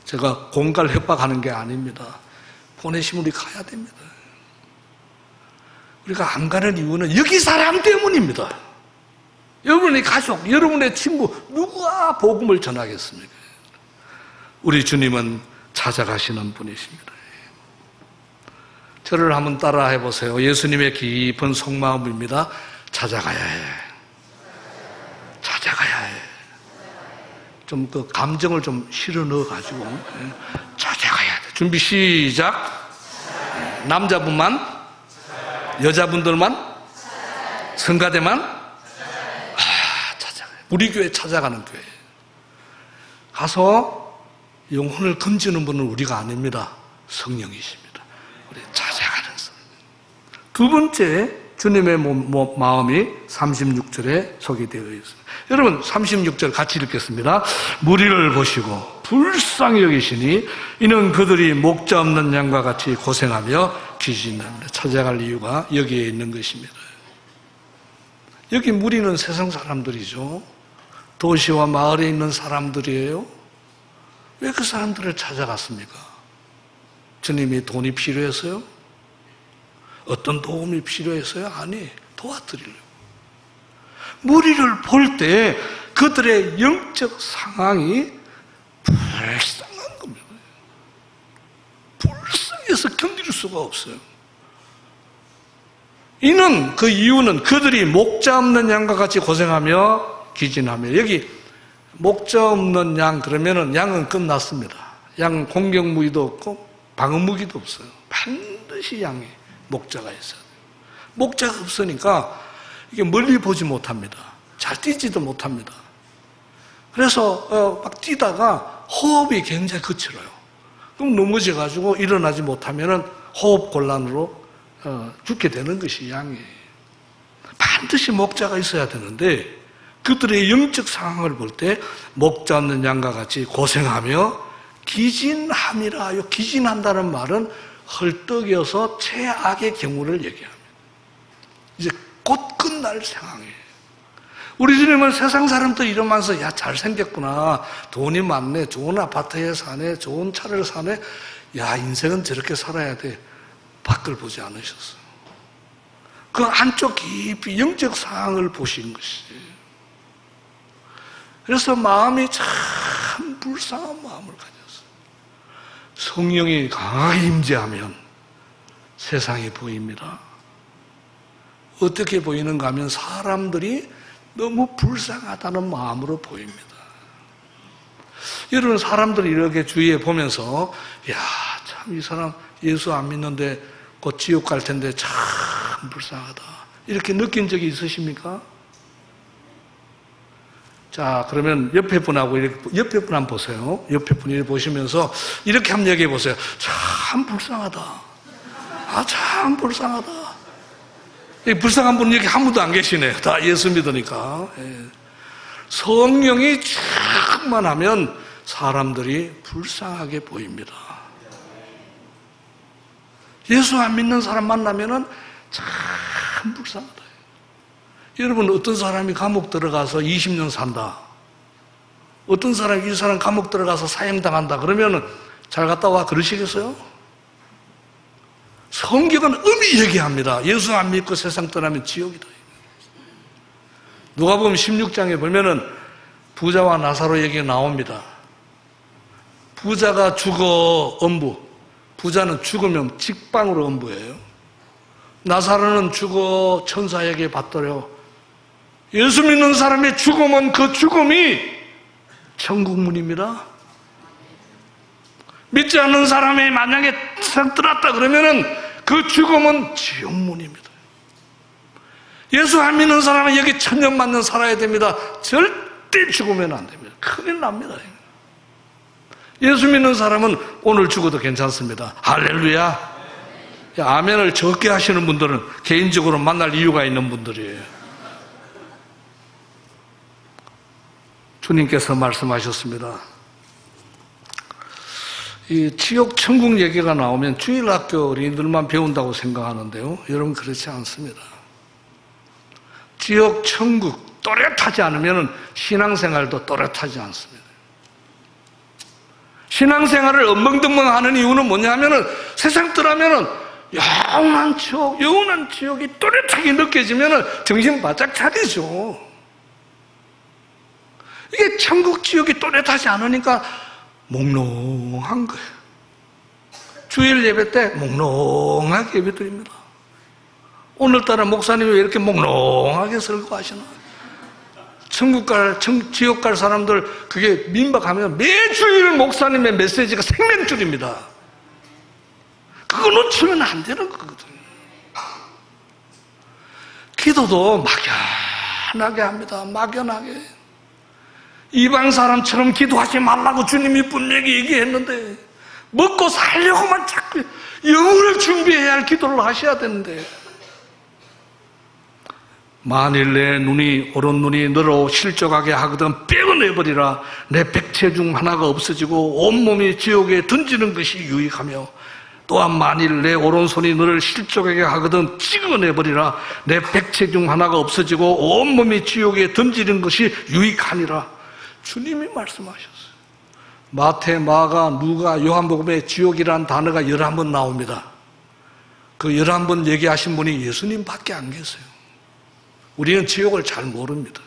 제가 공갈 협박하는 게 아닙니다. 보내시면 우리 가야 됩니다. 우리가 안 가는 이유는 여기 사람 때문입니다. 여러분의 가족, 여러분의 친구, 누가 복음을 전하겠습니까? 우리 주님은 찾아가시는 분이십니다. 저를 한번 따라 해보세요. 예수님의 깊은 속마음입니다. 찾아가야 해. 찾아가야 해. 좀 그 감정을 좀 실어 넣어가지고 찾아가야 돼. 준비 시작. 남자분만, 여자분들만, 성가대만 찾아가요. 우리 교회 찾아가는 교회. 가서 영혼을 건지는 분은 우리가 아닙니다. 성령이십니다. 우리 찾아가는 성령. 두 번째, 주님의 마음이 36절에 소개되어 있습니다. 여러분 36절 같이 읽겠습니다. 무리를 보시고 불쌍히 여기시니 이는 그들이 목자 없는 양과 같이 고생하며 귀신납니다. 찾아갈 이유가 여기에 있는 것입니다. 여기 무리는 세상 사람들이죠. 도시와 마을에 있는 사람들이에요. 왜 그 사람들을 찾아갔습니까? 주님이 돈이 필요해서요? 어떤 도움이 필요해서요? 아니, 도와드리려고. 무리를 볼 때 그들의 영적 상황이 불쌍한 겁니다. 불쌍해서 견딜 수가 없어요. 이는 그 이유는 그들이 목자 없는 양과 같이 고생하며 기진하며. 여기 목자 없는 양 그러면은 양은 끝났습니다. 양은 공격무기도 없고 방어무기도 없어요. 반드시 양에 목자가 있어요. 목자가 없으니까 이게 멀리 보지 못합니다. 잘 뛰지도 못합니다. 그래서 막 뛰다가 호흡이 굉장히 거칠어요. 그럼 넘어져가지고 일어나지 못하면은 호흡 곤란으로 죽게 되는 것이 양이에요. 반드시 목자가 있어야 되는데 그들의 영적 상황을 볼 때 목자 없는 양과 같이 고생하며 기진함이라. 기진한다는 말은 헐떡여서 최악의 경우를 얘기합니다. 이제 곧 끝날 상황이에요. 우리 주님은 세상 사람도 이러면서 야 잘생겼구나, 돈이 많네, 좋은 아파트에 사네, 좋은 차를 사네, 야 인생은 저렇게 살아야 돼, 밖을 보지 않으셨어요. 그 안쪽 깊이 영적 상황을 보신 것이에요. 그래서 마음이 참 불쌍한 마음을 가졌어요. 성령이 강하게 임재하면 세상이 보입니다. 어떻게 보이는가 하면 사람들이 너무 불쌍하다는 마음으로 보입니다. 여러분 사람들이 이렇게 주위에 보면서 야, 참 이 사람 예수 안 믿는데 곧 지옥 갈 텐데 참 불쌍하다, 이렇게 느낀 적이 있으십니까? 자, 그러면 옆에 분하고 옆에 분 한번 보세요. 옆에 분이 보시면서 이렇게 한번 얘기해 보세요. 참 불쌍하다. 아, 참 불쌍하다. 불쌍한 분은 여기 한 분도 안 계시네요. 다 예수 믿으니까. 성령이 충만하면 사람들이 불쌍하게 보입니다. 예수 안 믿는 사람 만나면은 참 불쌍하다. 여러분 어떤 사람이 감옥 들어가서 20년 산다, 어떤 사람이 이 사람 감옥 들어가서 사형당한다 그러면은 잘 갔다 와 그러시겠어요? 성경은 엄히 얘기합니다. 예수 안 믿고 세상 떠나면 지옥이다. 누가복음 16장에 보면은 부자와 나사로 얘기가 나옵니다. 부자가 죽어 엄부, 부자는 죽으면 직방으로 엄부예요. 나사로는 죽어 천사에게 받들여. 예수 믿는 사람의 죽음은 그 죽음이 천국문입니다. 믿지 않는 사람이 만약에 세상 들었다 그러면은 그 죽음은 지옥문입니다. 예수 안 믿는 사람은 여기 천년만년 살아야 됩니다. 절대 죽으면 안 됩니다. 큰일 납니다. 예수 믿는 사람은 오늘 죽어도 괜찮습니다. 할렐루야. 아멘을 적게 하시는 분들은 개인적으로 만날 이유가 있는 분들이에요. 주님께서 말씀하셨습니다. 이 지옥 천국 얘기가 나오면 주일학교 어린이들만 배운다고 생각하는데요, 여러분 그렇지 않습니다. 지옥 천국 또렷하지 않으면 신앙생활도 또렷하지 않습니다. 신앙생활을 엉벙덩벙하는 이유는 뭐냐면은 세상 떠나면은 영원한 지옥이 또렷하게 느껴지면은 정신 바짝 차리죠. 이게 천국 지옥이 또렷하지 않으니까 몽롱한 거예요. 주일 예배 때 몽롱하게 예배 드립니다. 오늘따라 목사님이 왜 이렇게 몽롱하게 설교하시나? 지옥 갈 사람들 그게 민박하면 매주일 목사님의 메시지가 생명줄입니다. 그거 놓치면 안 되는 거거든요. 기도도 막연하게 합니다. 막연하게. 이방 사람처럼 기도하지 말라고 주님이 분명히 얘기했는데 먹고 살려고만 자꾸 영혼을 준비해야 할 기도를 하셔야 되는데, 만일 내 오른 눈이 너로 실족하게 하거든 빼어내버리라. 내 백체 중 하나가 없어지고 온몸이 지옥에 던지는 것이 유익하며, 또한 만일 내 오른손이 너를 실족하게 하거든 찍어내버리라. 내 백체 중 하나가 없어지고 온몸이 지옥에 던지는 것이 유익하니라. 주님이 말씀하셨어요. 마태, 마가, 누가, 요한복음에 지옥이라는 단어가 11번 나옵니다. 그 11번 얘기하신 분이 예수님밖에 안 계세요. 우리는 지옥을 잘 모릅니다.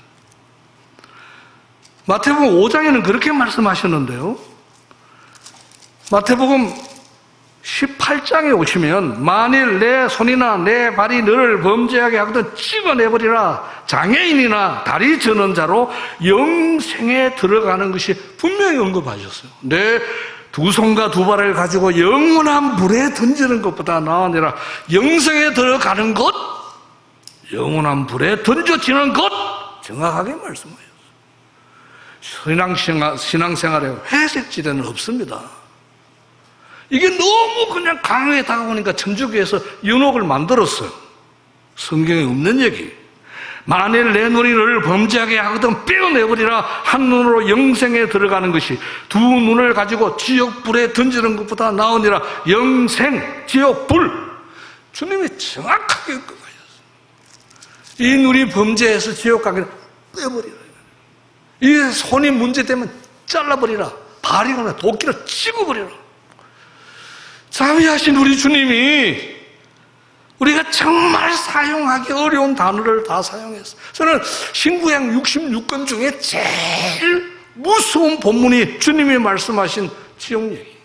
마태복음 5장에는 그렇게 말씀하셨는데요. 마태복음 18장에 오시면 만일 내 손이나 내 발이 너를 범죄하게 하거든 찍어내버리라. 장애인이나 다리 저는 자로 영생에 들어가는 것이 분명히 언급하셨어요. 내 두 손과 두 발을 가지고 영원한 불에 던지는 것보다 나으니라. 영생에 들어가는 것, 영원한 불에 던져지는 것, 정확하게 말씀하셨어요. 신앙생활에 회색지대는 없습니다. 이게 너무 그냥 강하게 다가오니까 천주교에서 연옥을 만들었어요. 성경에 없는 얘기. 만일 내 눈이 너를 범죄하게 하거든 빼어내버리라. 한 눈으로 영생에 들어가는 것이 두 눈을 가지고 지옥불에 던지는 것보다 나으니라. 영생, 지옥불. 주님이 정확하게 언급하셨어요. 이 눈이 범죄해서 지옥 가게 빼버리라. 이 손이 문제되면 잘라버리라. 발이 가면 도끼로 찍어버리라. 자비하신 우리 주님이 우리가 정말 사용하기 어려운 단어를 다 사용했어요. 저는 신구약 66권 중에 제일 무서운 본문이 주님이 말씀하신 지옥 얘기.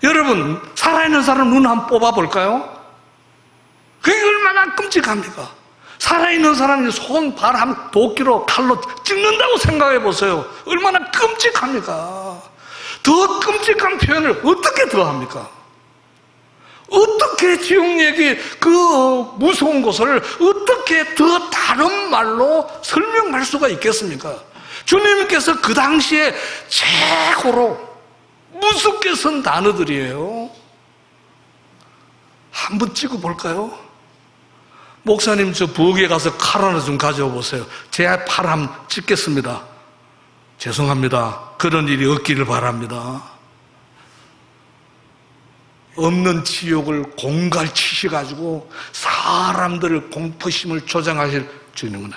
여러분, 살아있는 사람 눈 한번 뽑아볼까요? 그게 얼마나 끔찍합니까? 살아있는 사람이 손, 발 한 도끼로 칼로 찍는다고 생각해 보세요. 얼마나 끔찍합니까? 더 끔찍한 표현을 어떻게 더 합니까? 어떻게 지옥 얘기, 그 무서운 것을 어떻게 더 다른 말로 설명할 수가 있겠습니까? 주님께서 그 당시에 최고로 무섭게 쓴 단어들이에요. 한번 찍어볼까요? 목사님, 저 부엌에 가서 칼 하나 좀 가져와 보세요. 제 팔 한번 찍겠습니다. 죄송합니다. 그런 일이 없기를 바랍니다. 없는 지옥을 공갈 치셔가지고 사람들을 공포심을 조장하실 주님은 아니죠.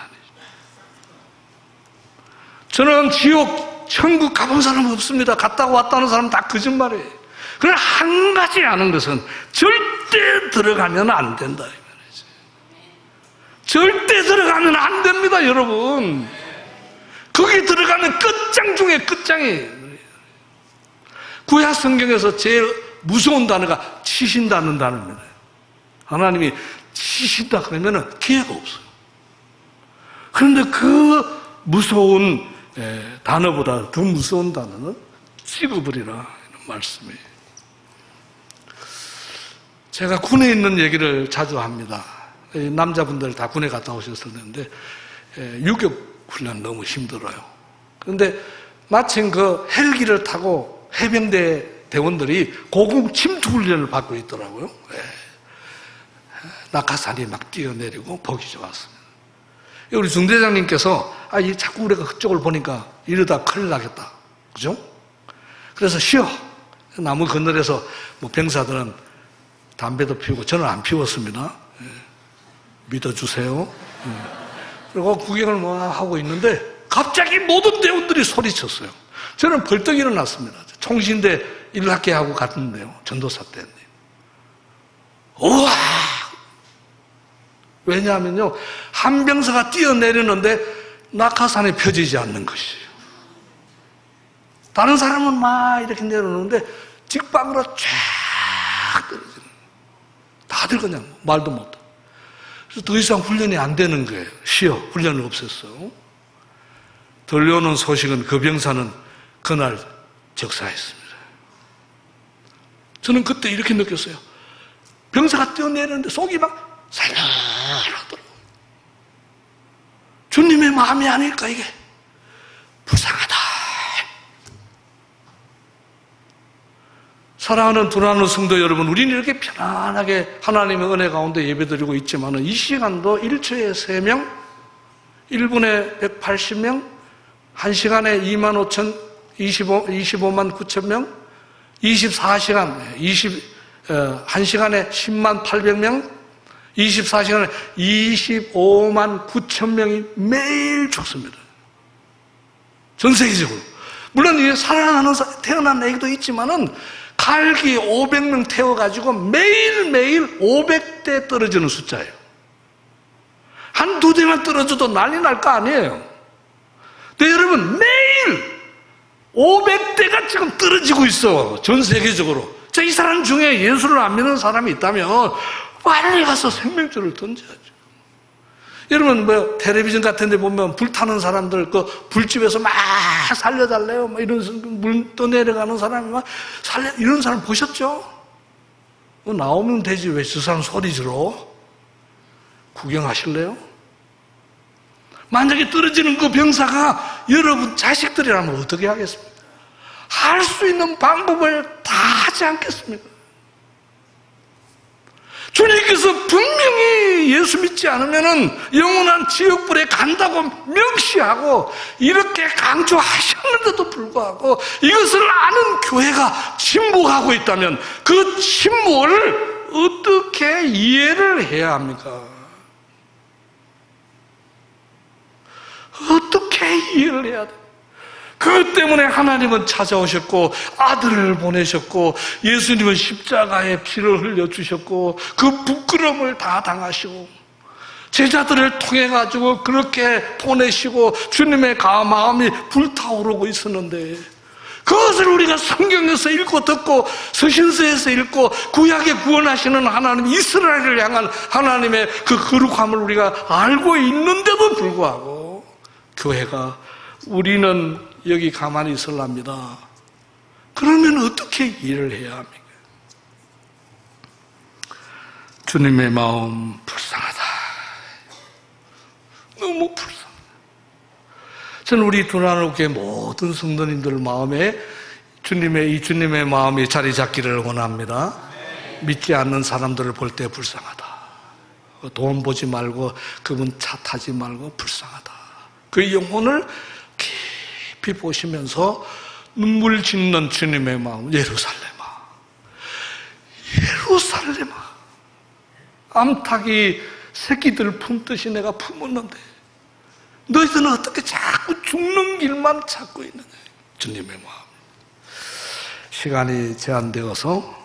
저는 지옥, 천국 가본 사람 없습니다. 갔다가 왔다는 사람 다 거짓말이에요. 그러나 한 가지 아는 것은 절대 들어가면 안 된다. 절대 들어가면 안 됩니다, 여러분. 거기 들어가면 끝장 중에 끝장이에요. 구약 성경에서 제일 무서운 단어가 치신다는 단어입니다. 하나님이 치신다 그러면 기회가 없어요. 그런데 그 무서운 단어보다 더 무서운 단어는 찍어버리라 이런 말씀이에요. 제가 군에 있는 얘기를 자주 합니다. 남자분들 다 군에 갔다 오셨었는데 유격 훈련 너무 힘들어요. 그런데 마침 그 헬기를 타고 해병대 대원들이 고공 침투 훈련을 받고 있더라고요. 낙하산이 막 뛰어내리고 보기 좋았습니다. 우리 중대장님께서 자꾸 우리가 그쪽을 보니까 이러다 큰일 나겠다. 그죠? 그래서 쉬어. 나무 그늘에서 뭐 병사들은 담배도 피우고 저는 안 피웠습니다. 믿어주세요. 그리고 구경을 뭐 하고 있는데 갑자기 모든 대원들이 소리쳤어요. 저는 벌떡 일어났습니다. 총신대 1학기 하고 갔는데요. 전도사 때는. 우와! 왜냐하면요, 한 병사가 뛰어내리는데 낙하산이 펴지지 않는 것이에요. 다른 사람은 막 이렇게 내려오는데 직방으로 쫙 떨어지는. 다들 그냥 말도 못하고. 그래서 더 이상 훈련이 안 되는 거예요. 쉬어. 훈련을 없앴어. 들려오는 소식은 그 병사는 그날 적사했습니다. 저는 그때 이렇게 느꼈어요. 병사가 뛰어내리는데 속이 막 살벌하더라고요. 주님의 마음이 아닐까 이게. 불쌍하다. 사랑하는 두나누 성도 여러분, 우리는 이렇게 편안하게 하나님의 은혜 가운데 예배드리고 있지만 이 시간도 1초에 3명, 1분에 180명, 1시간에 25만 9천 명, 24시간, 1시간에 10만 800명, 24시간에 25만 9천 명이 매일 죽습니다. 전 세계적으로. 물론 이게 살아나는, 태어난 애기도 있지만은 갈기 500명 태워가지고 매일매일 500대 떨어지는 숫자예요. 한두 대만 떨어져도 난리 날 거 아니에요. 근데 여러분, 매일 500대가 지금 떨어지고 있어. 전 세계적으로. 자, 이 사람 중에 예수를 안 믿는 사람이 있다면 빨리 가서 생명줄을 던져야죠. 여러분, 뭐, 텔레비전 같은 데 보면 불타는 사람들, 그 불집에서 막 살려달래요. 뭐 이런, 물 떠내려가는 사람이 막 이런 사람 보셨죠? 나오면 되지. 왜 저 사람 소리 지러? 구경하실래요? 만약에 떨어지는 그 병사가 여러분 자식들이라면 어떻게 하겠습니까? 할 수 있는 방법을 다 하지 않겠습니까? 주님께서 분명히 예수 믿지 않으면 영원한 지옥불에 간다고 명시하고 이렇게 강조하셨는데도 불구하고 이것을 아는 교회가 침묵하고 있다면 그 침묵을 어떻게 이해를 해야 합니까? 어떻게 이해를 해야 돼? 그것 때문에 하나님은 찾아오셨고 아들을 보내셨고 예수님은 십자가에 피를 흘려주셨고 그 부끄러움을 다 당하시고 제자들을 통해 가지고 그렇게 보내시고 주님의 마음이 불타오르고 있었는데 그것을 우리가 성경에서 읽고 듣고 서신서에서 읽고 구약에 구원하시는 하나님 이스라엘을 향한 하나님의 그 거룩함을 우리가 알고 있는데도 불구하고 교회가 우리는 여기 가만히 있으랍니다. 그러면 어떻게 일을 해야 합니까? 주님의 마음 불쌍하다. 너무 불쌍하다. 저는 우리 두나누교회 모든 성도님들 마음에 주님의 마음이 자리 잡기를 원합니다. 믿지 않는 사람들을 볼 때 불쌍하다. 돈 보지 말고 그분 차 타지 말고 불쌍하다. 그 영혼을 깊이 보시면서 눈물 짓는 주님의 마음. 예루살렘아, 예루살렘아, 암탉이 새끼들 품듯이 내가 품었는데 너희들은 어떻게 자꾸 죽는 길만 찾고 있느냐. 주님의 마음. 시간이 제한되어서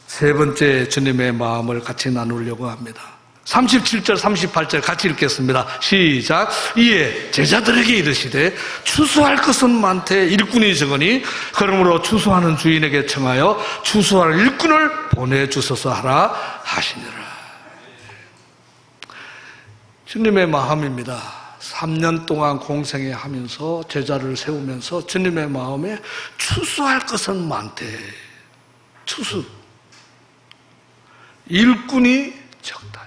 세 번째 주님의 마음을 같이 나누려고 합니다. 37절 38절 같이 읽겠습니다. 시작. 이에 제자들에게 이르시되 추수할 것은 많되 일꾼이 적으니 그러므로 추수하는 주인에게 청하여 추수할 일꾼을 보내주소서 하라 하시니라. 주님의 마음입니다. 3년 동안 공생애 하면서 제자를 세우면서 주님의 마음에 추수할 것은 많되 추수 일꾼이 적다.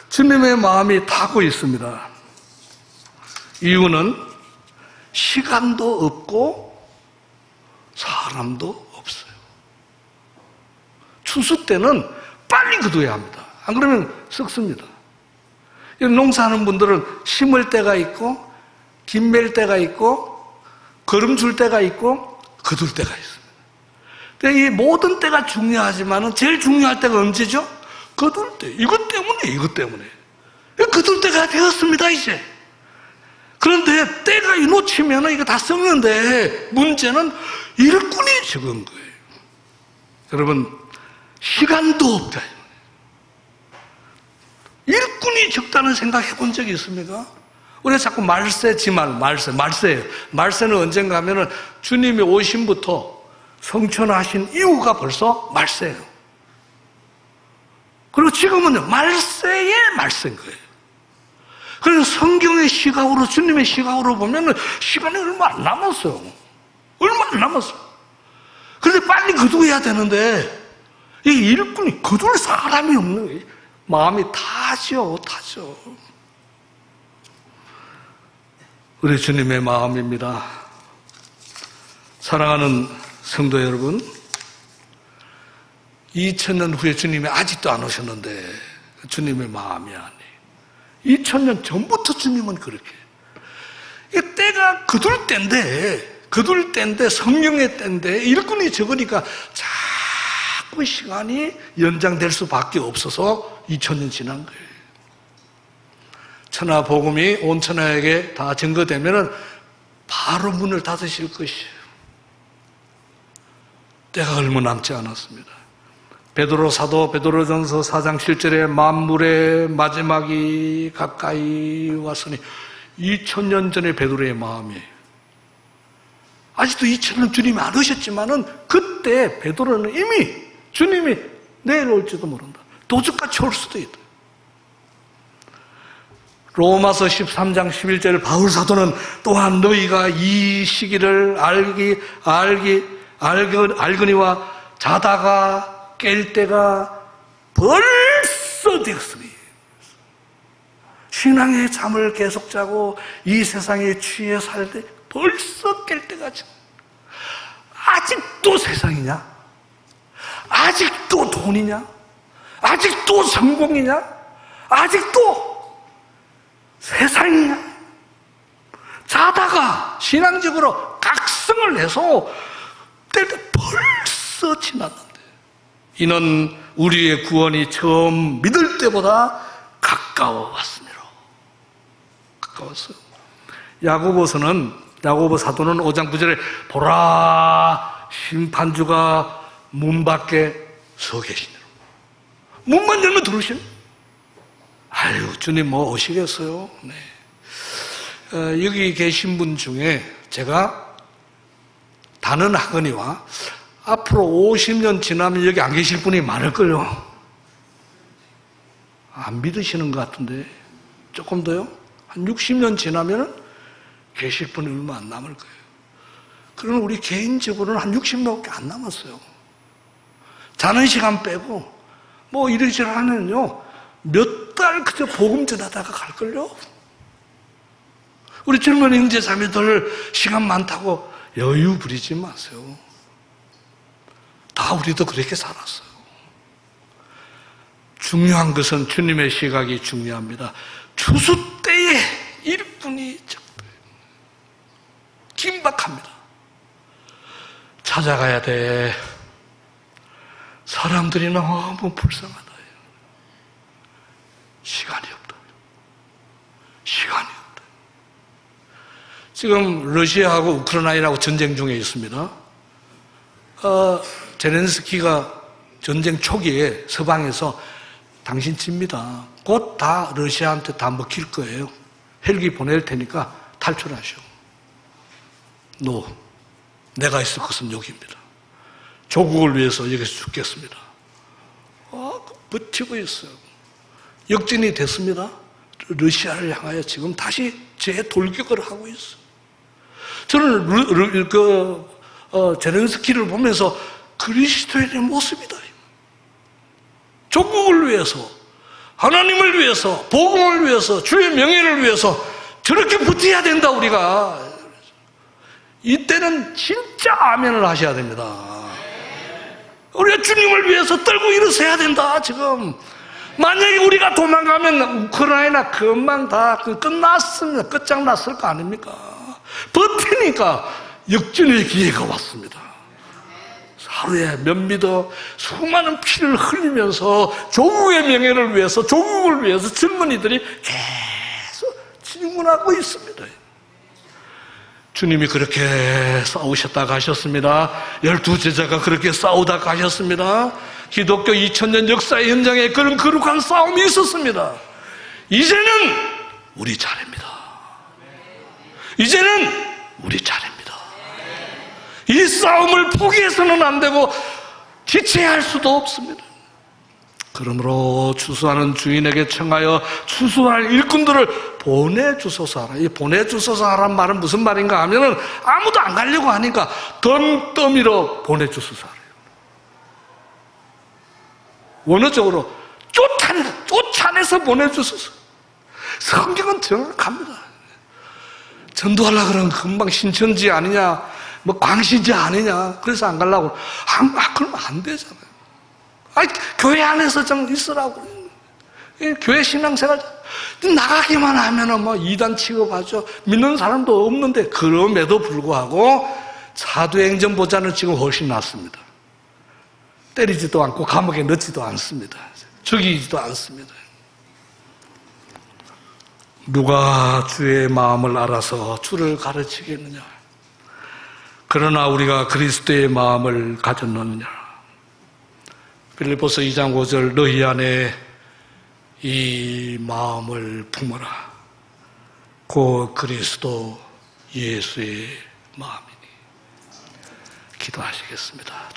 주님의 마음이 타고 있습니다. 이유는 시간도 없고 사람도 없어요. 추수 때는 빨리 거둬야 합니다. 안 그러면 썩습니다. 농사하는 분들은 심을 때가 있고 김 맬 때가 있고 거름 줄 때가 있고 거둘 때가 있습니다. 이 모든 때가 중요하지만 제일 중요할 때가 언제죠? 거둘 때. 이것 때문에. 거둘 때가 되었습니다, 이제. 그런데 때가 놓치면 이거 다 썩는데 문제는 일꾼이 적은 거예요. 여러분, 시간도 없다. 일꾼이 적다는 생각 해본 적이 있습니까? 우리가 자꾸 말세예요. 말세는 언젠가 하면은 주님이 오심부터 성천하신 이후가 벌써 말세예요. 그리고 지금은요, 말세의 말세인 거예요. 그래서 성경의 시각으로, 주님의 시각으로 보면 시간이 얼마 안 남았어요. 얼마 안 남았어요. 그런데 빨리 거두어야 되는데, 이 일꾼이 거둘 사람이 없는 거예요. 마음이 타죠. 우리 주님의 마음입니다. 사랑하는 성도 여러분, 2000년 후에 주님이 아직도 안 오셨는데 주님의 마음이 아니에요. 2000년 전부터 주님은 그렇게. 이 때가 거둘 때인데 성령의 때인데 일꾼이 적으니까 자꾸 시간이 연장될 수밖에 없어서 2000년 지난 거예요. 천하 복음이 온 천하에게 다 증거되면은 바로 문을 닫으실 것이에요. 때가 얼마 남지 않았습니다. 베드로 사도 베드로전서 4장 7절에 만물의 마지막이 가까이 왔으니 2000년 전에 베드로의 마음이에요. 아직도 2000년 주님이 안 오셨지만은 그때 베드로는 이미 주님이 내일 올지도 모른다. 도적같이 올 수도 있다. 로마서 13장 11절 바울 사도는 또한 너희가 이 시기를 알거니와 자다가 깰 때가 벌써 되었으니 신앙의 잠을 계속 자고 이 세상에 취해 살 때 벌써 깰 때가 지금. 아직도 세상이냐? 아직도 돈이냐? 아직도 성공이냐? 아직도 세상이냐? 자다가 신앙적으로 각성을 해서 뗄 때 벌써 지났는데, 이는 우리의 구원이 처음 믿을 때보다 가까워 왔습니다. 가까웠어요. 야고보 사도는 5장 9절에 보라 심판주가 문 밖에 서 계시네요. 문만 열면 들어오시네. 아유, 주님 뭐 오시겠어요? 네. 여기 계신 분 중에 제가 단언하거니와 앞으로 50년 지나면 여기 안 계실 분이 많을걸요. 안 믿으시는 것 같은데 조금 더요? 한 60년 지나면 계실 분이 얼마 안 남을 거예요. 그러면 우리 개인적으로는 한 60년밖에 안 남았어요. 자는 시간 빼고 뭐 이러저러 하면요 몇 달 그저 복음 전하다가 갈걸요. 우리 젊은 형제 자매들 시간 많다고 여유 부리지 마세요. 다 우리도 그렇게 살았어요. 중요한 것은 주님의 시각이 중요합니다. 추수 때에 일꾼이 긴박합니다. 찾아가야 돼. 사람들이 너무 불쌍하다. 시간이 없다. 시간이 없다. 지금 러시아하고 우크라이나하고 전쟁 중에 있습니다. 제렌스키가 전쟁 초기에 서방에서 당신 집니다. 곧 다 러시아한테 다 먹힐 거예요. 헬기 보낼 테니까 탈출하시오. 내가 있을 것은 여기입니다. 조국을 위해서 여기서 죽겠습니다. 버티고 있어요. 역전이 됐습니다. 러시아를 향하여 지금 다시 재돌격을 하고 있어요. 저는 제렌스키를 보면서 그리스도인의 모습이다. 조국을 위해서, 하나님을 위해서, 복음을 위해서, 주의 명예를 위해서 저렇게 버텨야 된다, 우리가. 이때는 진짜 아멘을 하셔야 됩니다. 우리가 주님을 위해서 떨고 일어서야 된다, 지금. 만약에 우리가 도망가면 우크라이나 금방 다 끝났습니다. 끝장났을 거 아닙니까? 버티니까 역전의 기회가 왔습니다. 하루에 몇 미터 수많은 피를 흘리면서 조국의 명예를 위해서, 조국을 위해서 젊은이들이 계속 질문하고 있습니다. 주님이 그렇게 싸우셨다 가셨습니다. 12제자가 그렇게 싸우다 가셨습니다. 기독교 2000년 역사의 현장에 그런 거룩한 싸움이 있었습니다. 이제는 우리 차례입니다. 이제는 우리 차례입니다. 이 싸움을 포기해서는 안 되고 지체할 수도 없습니다. 그러므로 추수하는 주인에게 청하여 추수할 일꾼들을 보내주소서 하라. 이 보내주소서 하라는 말은 무슨 말인가 하면은 아무도 안 가려고 하니까 덤더미로 보내주소서 하래요. 원어적으로 쫓아내서 보내주소서. 성경은 정확합니다. 전도하려고 그러면 금방 신천지 아니냐, 뭐 광신지 아니냐, 그래서 안 가려고. 그러면 안 되잖아요. 교회 안에서 좀 있으라고. 교회 신앙생활 나가기만 하면은 뭐 이단 취급하죠. 믿는 사람도 없는데, 그럼에도 불구하고 사도행전보다는 지금 훨씬 낫습니다. 때리지도 않고 감옥에 넣지도 않습니다. 죽이지도 않습니다. 누가 주의 마음을 알아서 주를 가르치겠느냐? 그러나 우리가 그리스도의 마음을 가졌느냐? 빌립보서 2장 5절 너희 안에 이 마음을 품어라. 곧 그리스도 예수의 마음이니. 기도하시겠습니다.